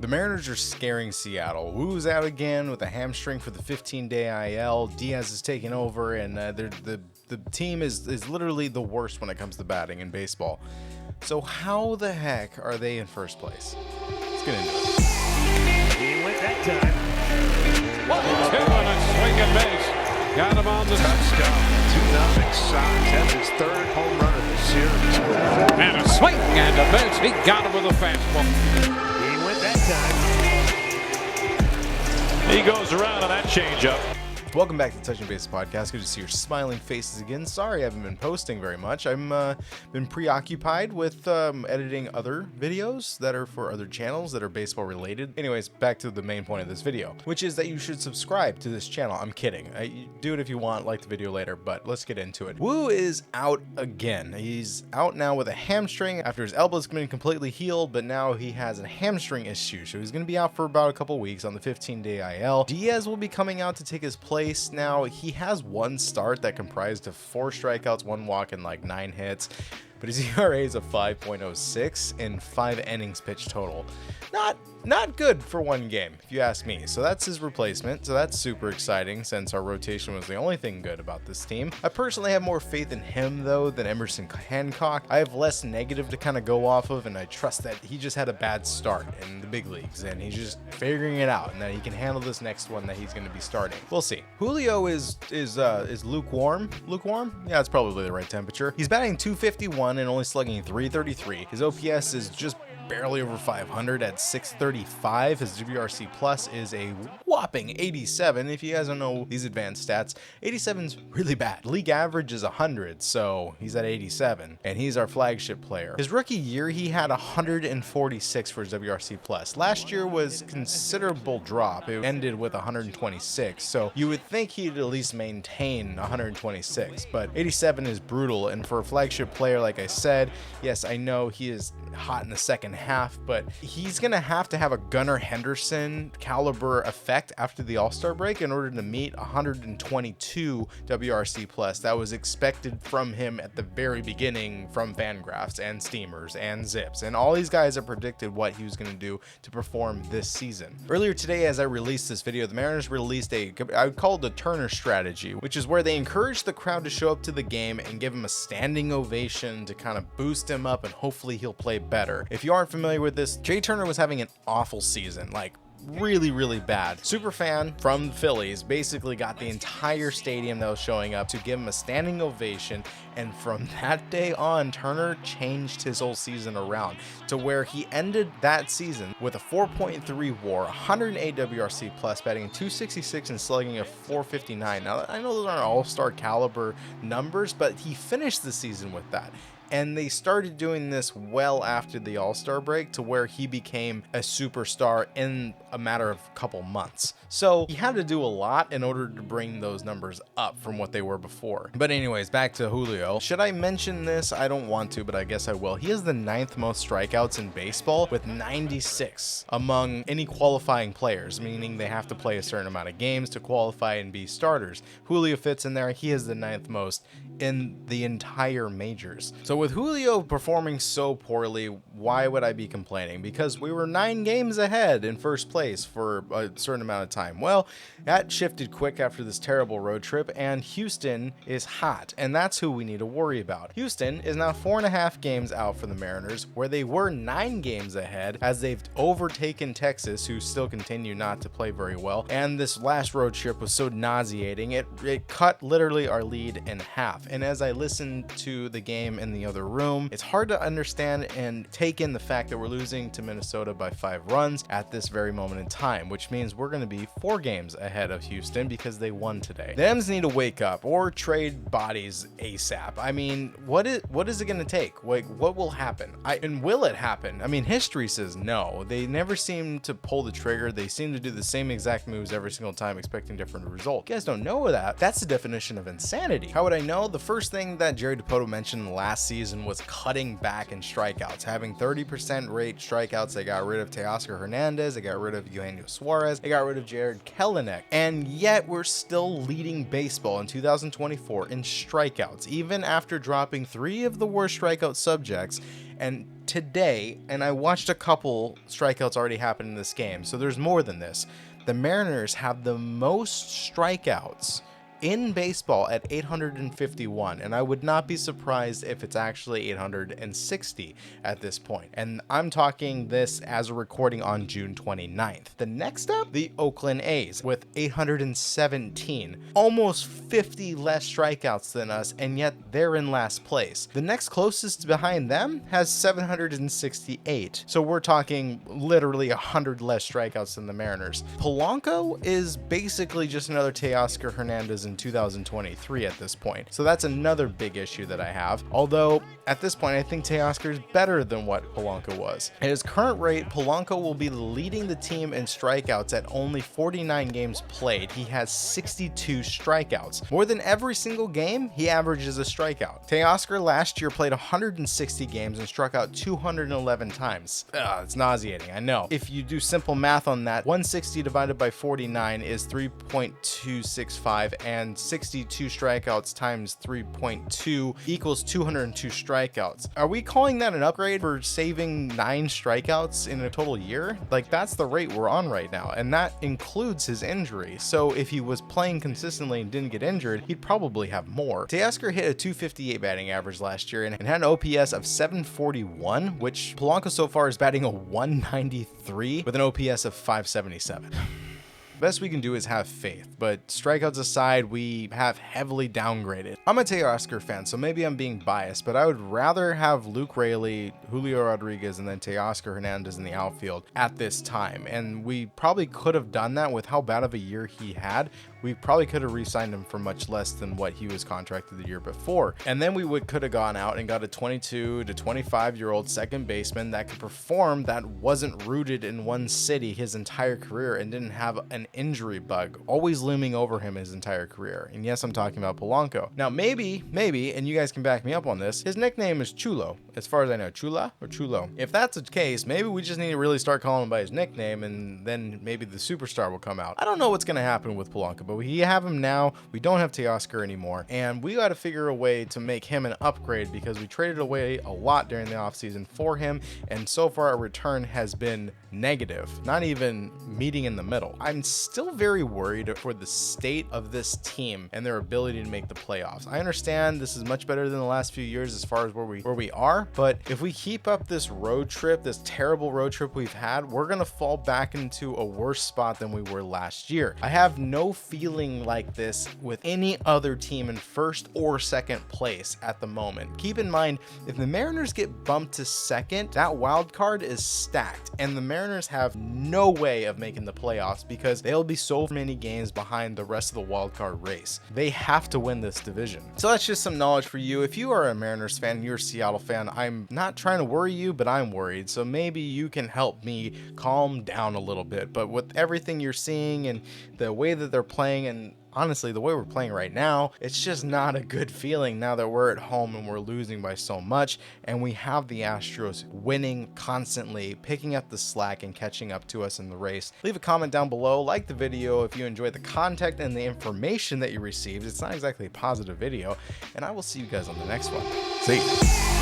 The Mariners are scaring Seattle. Woo's out again with a hamstring for the 15-day IL. Diaz is taking over, and the team is literally the worst when it comes to batting in baseball. So how the heck are they in first place? Let's get into it. He went that time. 1-2 on a swing and miss. Got him on the touchdown. 2-0 Sox. That's his third home run of the series. And a swing and a miss. He got him with a fastball. He went that time. He goes around on that changeup. Welcome back to the Touching Base Podcast. Good to see your smiling faces again. Sorry I haven't been posting very much. I've been preoccupied with editing other videos that are for other channels that are baseball related. Anyways, back to the main point of this video, which is that you should subscribe to this channel. I'm kidding. Do it if you want, like the video later, but let's get into it. Woo is out again. He's out now with a hamstring after his elbow's been completely healed, but now he has a hamstring issue. So he's going to be out for about a couple weeks on the 15-day IL. Diaz will be coming out to take his place. Now, he has one start that comprised of 4 strikeouts, 1 walk, and like 9 hits, but his ERA is a 5.06 in 5 innings pitched total. Not good for one game, if you ask me. So that's his replacement. So that's super exciting since our rotation was the only thing good about this team. I personally have more faith in him, though, than Emerson Hancock. I have less negative to kind of go off of, and I trust that he just had a bad start in the big leagues, and he's just figuring it out, and that he can handle this next one that he's going to be starting. We'll see. Julio is lukewarm. Lukewarm? Yeah, it's probably the right temperature. He's batting .251 and only slugging .333. His OPS is just barely over 500 at 635. His WRC plus is a whopping 87. If you guys don't know these advanced stats, 87's really bad. League average is 100, so he's at 87, and he's our flagship player. His rookie year, he had 146 for his WRC plus. Last year was considerable drop. It ended with 126, so you would think he'd at least maintain 126, but 87 is brutal, and for a flagship player, like I said, yes, I know he is hot in the second half, but he's gonna have to have a Gunnar Henderson caliber effect after the All-Star break in order to meet 122 WRC plus. That was expected from him at the very beginning from Fangraphs and Steamers and Zips, and all these guys have predicted what he was going to do to perform this season. Earlier today, as I released this video, the Mariners released I would call it the Turner strategy, which is where they encourage the crowd to show up to the game and give him a standing ovation to kind of boost him up, and hopefully he'll play better. If you aren't familiar with this, Jay Turner was having an awful season, like really bad. Superfan from the Phillies basically got the entire stadium that was showing up to give him a standing ovation, and from that day on, Turner changed his whole season around to where he ended that season with a 4.3 WAR, 108 WRC plus, batting .266 and slugging a .459. Now, I know those aren't all-star caliber numbers, but he finished the season with that. And they started doing this well after the All-Star break to where he became a superstar in a matter of a couple months. So he had to do a lot in order to bring those numbers up from what they were before. But anyways, back to Julio. Should I mention this? I don't want to, but I guess I will. He has the 9th most strikeouts in baseball with 96 among any qualifying players, meaning they have to play a certain amount of games to qualify and be starters. Julio fits in there. He has the 9th most in the entire majors. So with Julio performing so poorly, why would I be complaining? Because we were 9 games ahead in first place for a certain amount of time. Well, that shifted quick after this terrible road trip, and Houston is hot, and that's who we need to worry about. Houston is now 4.5 games out for the Mariners, where they were 9 games ahead, as they've overtaken Texas, who still continue not to play very well. And this last road trip was so nauseating, it cut literally our lead in half. And as I listened to the game in the other room, it's hard to understand and take in the fact that we're losing to Minnesota by 5 runs at this very moment in time, which means we're going to be 4 games ahead of Houston because they won today. The M's need to wake up or trade bodies ASAP. I mean, what is it going to take? Like, what will happen? And will it happen? I mean, history says no. They never seem to pull the trigger. They seem to do the same exact moves every single time, expecting different results. You guys don't know that. That's the definition of insanity. How would I know? The first thing that Jerry DiPoto mentioned last season was cutting back in strikeouts, having 30% rate strikeouts. They got rid of Teoscar Hernandez. They got rid of Eugenio Suarez. They got rid of Jared Kelenic. And yet we're still leading baseball in 2024 in strikeouts, even after dropping 3 of the worst strikeout subjects And today, and I watched a couple strikeouts already happen in this game, so there's more than this. The Mariners have the most strikeouts in baseball at 851, and I would not be surprised if it's actually 860 at this point. And I'm talking this as a recording on June 29th. The next up, the Oakland A's with 817, almost 50 less strikeouts than us, and yet they're in last place. The next closest behind them has 768, so we're talking literally 100 less strikeouts than the Mariners. Polanco is basically just another Teoscar Hernandez in 2023 at this point. So that's another big issue that I have. Although at this point, I think Teoscar is better than what Polanco was. At his current rate, Polanco will be leading the team in strikeouts at only 49 games played. He has 62 strikeouts. More than every single game, he averages a strikeout. Teoscar last year played 160 games and struck out 211 times. It's nauseating, I know. If you do simple math on that, 160 divided by 49 is 3.265, and 62 strikeouts times 3.2 equals 202 strikeouts. Are we calling that an upgrade for saving 9 strikeouts in a total year? Like, that's the rate we're on right now, and that includes his injury. So if he was playing consistently and didn't get injured, he'd probably have more. Teoscar hit a 258 batting average last year and had an OPS of 741, which Polanco so far is batting a 193 with an OPS of 577. Best we can do is have faith, but strikeouts aside, we have heavily downgraded. I'm a Teoscar fan, so maybe I'm being biased, but I would rather have Luke Raley, Julio Rodriguez, and then Teoscar Hernandez in the outfield at this time. And we probably could have done that with how bad of a year he had. We probably could have re-signed him for much less than what he was contracted the year before. And then we could have gone out and got a 22 to 25-year-old second baseman that could perform, that wasn't rooted in one city his entire career and didn't have an injury bug always looming over him his entire career. And yes, I'm talking about Polanco. Now, maybe, and you guys can back me up on this, his nickname is Chulo. As far as I know, Chula or Chulo. If that's the case, maybe we just need to really start calling him by his nickname, and then maybe the superstar will come out. I don't know what's going to happen with Polanco, but we have him now. We don't have Teoscar anymore, and we got to figure a way to make him an upgrade because we traded away a lot during the offseason for him, and so far our return has been negative, not even meeting in the middle. I'm still very worried for the state of this team and their ability to make the playoffs. I understand this is much better than the last few years as far as where we are, but if we keep up this road trip, this terrible road trip we've had, we're gonna fall back into a worse spot than we were last year. I have no feeling like this with any other team in first or second place at the moment. Keep in mind, if the Mariners get bumped to second, that wild card is stacked, and the Mariners have no way of making the playoffs because they'll be so many games behind the rest of the wild card race. They have to win this division. So that's just some knowledge for you. If you are a Mariners fan, you're a Seattle fan, I'm not trying to worry you, but I'm worried. So maybe you can help me calm down a little bit. But with everything you're seeing and the way that they're playing, and honestly, the way we're playing right now, it's just not a good feeling now that we're at home and we're losing by so much, and we have the Astros winning constantly, picking up the slack and catching up to us in the race. Leave a comment down below, like the video if you enjoyed the content and the information that you received. It's not exactly a positive video, and I will see you guys on the next one. See ya.